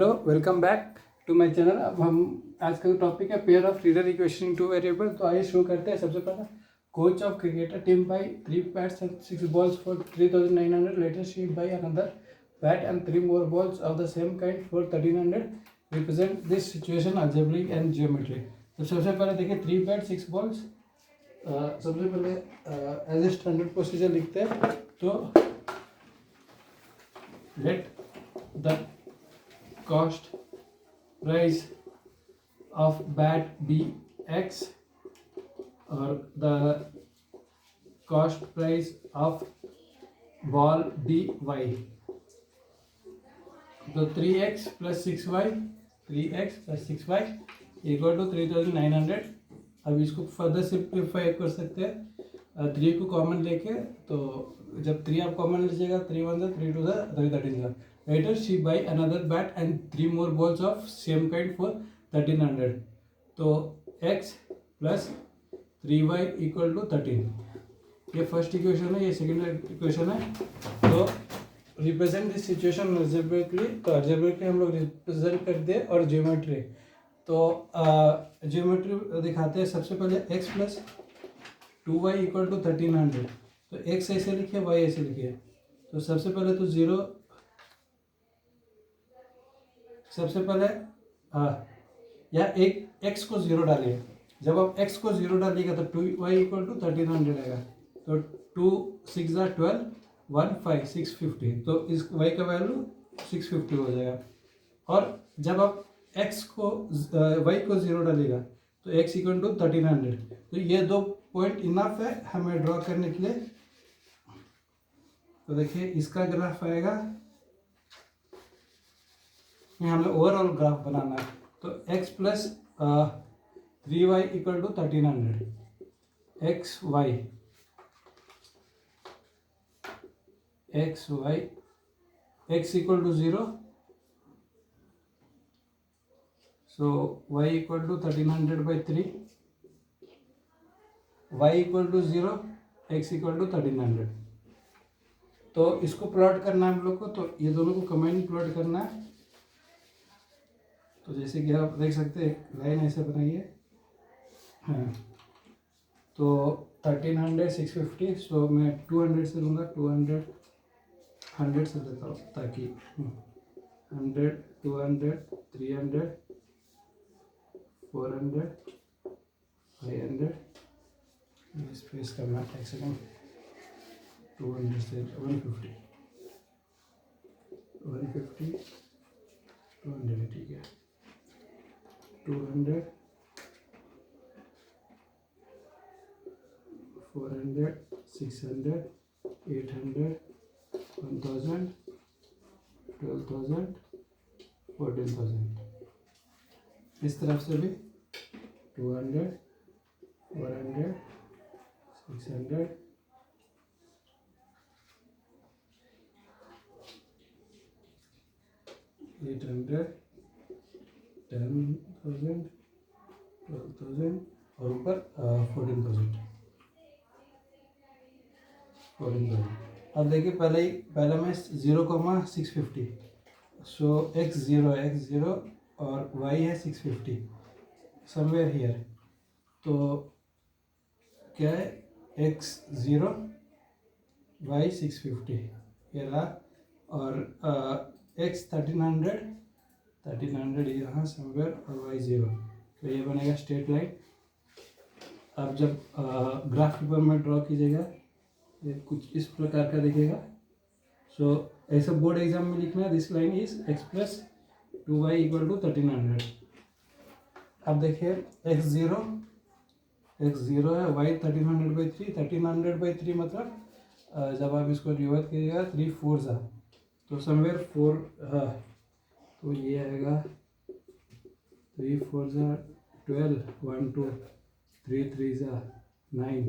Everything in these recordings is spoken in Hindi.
Hello, welcome back to my channel. अब हम आज का टॉपिक है pair of linear equation in two variable. तो आइए शुरू करते हैं। सबसे पहला, coach of cricketer team buy 3 bats and 6 balls for 3900 later she buy another bat and 3 more balls of the same kind for 1300 represent this situation algebraic and geometry। तो सबसे पहले देखिए 3 bats 6 balls। सबसे पहले एज ए स्टैंडर्ड प्रोसीजर लिखते हैं। तो let the cost price of bat be x or the cost price of ball be y। तो 3x plus 6y 3x plus 6y equal to 3900। अब इसको फर्दर सिंप्लीफाई कर सकते हैं 3 को कॉमन लेके। तो जब 3 आप कॉमन लीजिएगा 3 1 3 2 13 later she buy another bat and 3 more balls of same kind for 1300। तो x plus 3y equal to 13। ये फर्स्ट इक्वेशन है, ये सेकेंड इक्वेशन है। तो रिप्रेजेंट दिस सिचुएशन अलजेब्रिकली। तो अलजेब्रिकली हम लोग रिप्रेजेंट करते हैं। और ज्योमेट्री, तो ज्योमेट्री दिखाते हैं। सबसे पहले x plus 2y equal to 1300। तो x ऐसे लिखिए, y ऐसे लिखिए। तो सबसे पहले तो जीरो, सबसे पहले या एक x को जीरो डालिए। जब आप x को जीरो डालिएगा तो 2y इक्वल टू 1300 आएगा। तो 2 6 12 1 5 650। तो इस y का वैल्यू 650 हो जाएगा। और जब आप x को y को जीरो डालिएगा तो x इक्वल टू 1300। तो ये दो पॉइंट इनफ है हमें ड्रॉ करने के लिए। तो देखिए इसका ग्राफ आएगा, हमें ओवरऑल ग्राफ बनाना है। तो x plus 3y equal to 1300। x equal to 0। So y equal to 1300 by 3। y equal to 0, x equal to 1300। तो इसको प्लॉट करना है हम लोग को। तो ये दोनों को कंबाइन प्लॉट करना है। तो जैसे कि आप देख सकते हैं एक लाइन ऐसे बनाइए। हाँ, तो 1300 650। सो मैं 200 से लूँगा, 200 100 से लेता हूँ ताकि 100 200 300 400 500 स्पेस करना। एक सेकेंड, 200 से 150 200 ठीक है। 200 400 600 800 1000 12,000 14,000। इस तरफ से भी 200 400 600 800 10,000 12,000 और ऊपर 14,000। अब देखिए पहला में 0,650। सो x 0 और y है 650 समवेयर हियर। तो क्या है x 0 y 650 ये रहा। और x 1300 यहाँ समवेयर और y 0। तो ये बनेगा स्ट्रेट लाइन। अब जब ग्राफ पेपर में ड्रॉ कीजिएगा ये कुछ इस प्रकार का दिखेगा। सो ऐसा बोर्ड एग्जाम में लिखना है, this line is x plus 2y equal to 1300। अब देखिए x 0 है, y 1300 बाई 3। 1300 बाई 3 मतलब जब आप इसको रिवर्स कीजिएगा 3 4 जा तो समवेयर 4। तो ये आएगा 3 4 जा 12 1 2 3 3 जा 9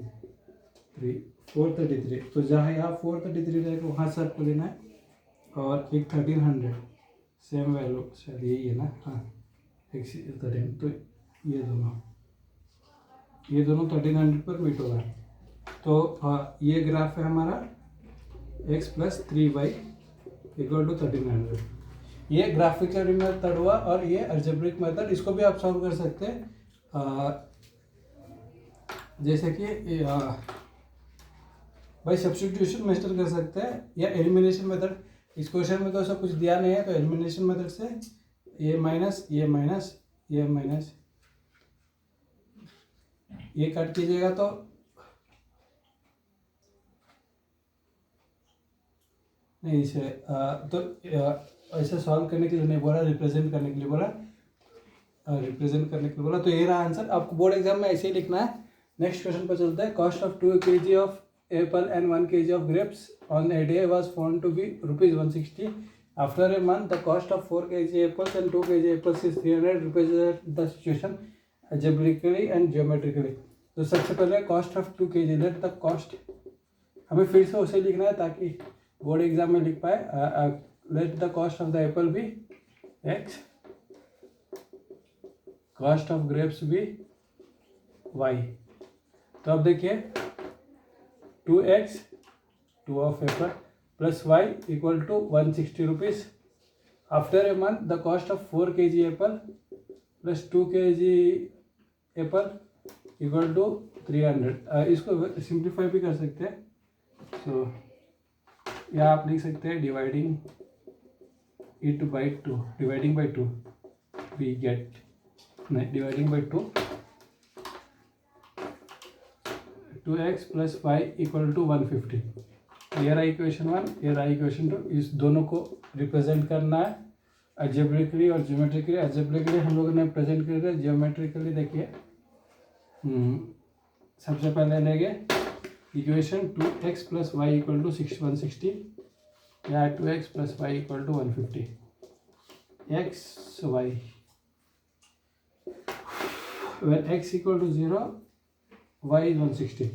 3 433। तो जहाँ यहाँ 433 रहेगा वहाँ से आपको लेना है। और एक 1300 सेम वैल्यू शायद यही है ना। हाँ, एक 13। तो ये दोनों 1300 पर मीट होगा। तो ये ग्राफ है हमारा x plus 3y equal to 1300। ये ग्राफिकल मेथड हुआ और ये अलजेब्रिक मेथड, इसको भी आप सॉल्व कर सकते हैं जैसे कि बाय सब्स्टिट्यूशन मेथड कर सकते हैं या एलिमिनेशन मेथड। इस क्वेश्चन में तो ऐसा कुछ दिया नहीं है, तो एलिमिनेशन मेथड से ये माइनस ये माइनस ये माइनस ये कट कीजिएगा तो नहीं, इसे तो ऐसे सॉल्व करने के लिए नहीं बोला, रिप्रेजेंट करने के लिए बोला, रिप्रेजेंट करने के लिए बोला। तो ये रहा आंसर। आपको बोर्ड एग्जाम में ऐसे ही लिखना है। नेक्स्ट क्वेश्चन पर चलते हैं। Cost of 2 kg of apple and 1 kg of grapes on a day was found to be ₹160. After a month the cost of 4 kg apples and 2 kg apples is ₹300. The situation algebraically and geometrically। तो सबसे पहले cost of 2 kg, let the cost, हमें फिर से उसे लिखना है ताकि बोर्ड एग्जाम में लिख पाए। Let the cost of the apple be x, cost of grapes be y। तो अब देखिए 2x 2 of apple plus y equal to ₹160। After a month the cost of 4 kg apple plus 2 kg apple equal to 300। इसको सिंप्लीफाई भी कर सकते हैं। सो या आप लिख सकते हैं dividing it by 2, dividing by 2 we get, नहीं dividing by 2, 2x plus y equal to 150। ये रहा इक्वेशन 1, ये रहा इक्वेशन 2। इस दोनों को रिप्रेजेंट करना है अलजेब्रिकली और ज्योमेट्रिकली। अलजेब्रिकली हम लोगों ने प्रेजेंट कर दिया, ज्योमेट्रिकली देखिए सबसे पहले लेंगे equation 2x plus y equal to 160 या 2x plus y equal to 150। x y when x equal to 0 y is 160,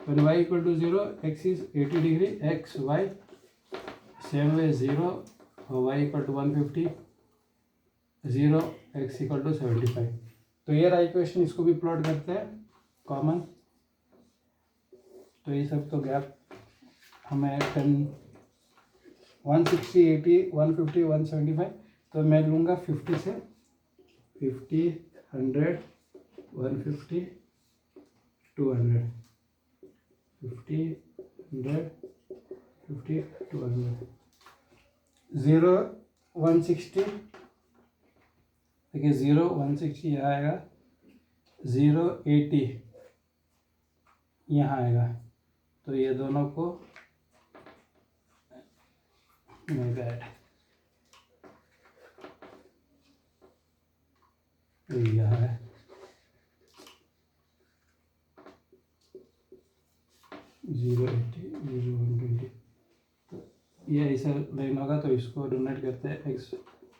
when y equal to 0 x is 80 degree, x y same way 0 y equal to 150, 0 x equal to 75। तो ये रहा इक्वेशन, इसको भी प्लॉट करते हैं कॉमन। तो ये सब तो गैप हमें 10 160 80 150 175, तो मैं लूँगा 50 से 50 100 150 200 50 100 50 200 0 160। देखिए 0 160 यहाँ आएगा, 0 80 यहाँ आएगा। तो ये दोनों को नहीं बैड, तो यहाँ है 0 80 0 120। तो ये ऐसा लाइन होगा, तो इसको डोनेट करते हैं x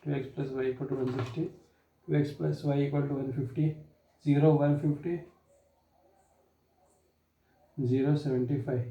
2x plus y equal to 160, 2x plus y equal to 150, 0 150 0 75।